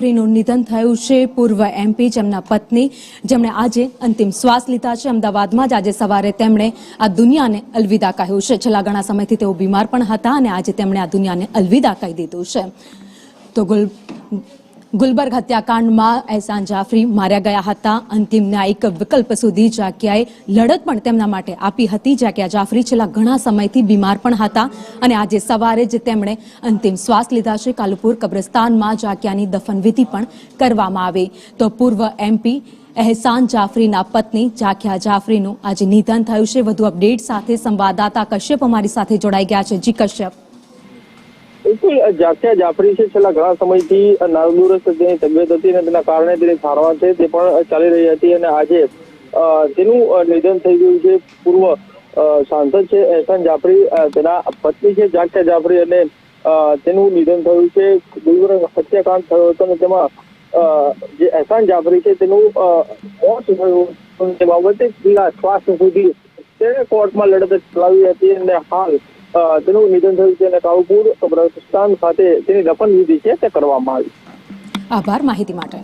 જાફરીનું નિધન થયું છે। પૂર્વ એમપી જેમના પત્ની જેમણે આજે અંતિમ શ્વાસ લીધા છે। અમદાવાદમાં જ આજે સવારે તેમણે આ દુનિયાને અલવિદા કહ્યું છે। છેલ્લા ઘણા સમયથી તેઓ બીમાર પણ હતા અને આજે તેમણે આ દુનિયાને અલવિદા કહી દીધું છે। તો ગુલબર્ગ હત્યાકાંડમાં એહસાન જાફરી માર્યા ગયા હતા। અંતિમ ન્યાયિક વિકલ્પ સુધી જાકિયાએ લડત પણ તેમના માટે આપી હતી। જાકિયા જાફરી છેલ્લા ઘણા સમયથી બીમાર પણ હતા અને આજે સવારે જ તેમણે અંતિમ શ્વાસ લીધા છે। કાલુપુર કબ્રસ્તાનમાં જાકિયાની દફનવિધિ પણ કરવામાં આવી। તો પૂર્વ એમપી એહસાન જાફરીના પત્ની જાકિયા જાફરીનું આજે નિધન થયું છે। વધુ અપડેટ સાથે સંવાદદાતા કશ્યપ અમારી સાથે જોડાઈ ગયા છે। જી કશ્યપ। બિલકુલ, જાકિયા જાફરી છે છેલ્લા ઘણા સમયથી નાદુરસ્ત તેની તબિયત હતી અને તેના કારણે તેની સારવાર છે તે પણ ચાલી રહી હતી અને આજે તેનું નિધન થઈ ગયું છે। પૂર્વ સાંસદ છે એહસાન જાફરી, તેના પત્ની છે જાકિયા જાફરી અને તેનું નિધન થયું છે। ગુલબર્ગ હત્યાકાંડ થયો હતો અને તેમાં જે એહસાન જાફરી છે તેનું મોત થયું તે બાબતે શ્વાસ સુધી તેણે કોર્ટમાં લડત ચલાવી હતી અને હાલ તેનું નિધન થયું છે અને કાલુપુર કબ્રસ્તાન ખાતે તેની દફનવિધિ છે તે કરવામાં આવી। આભાર માહિતી માટે।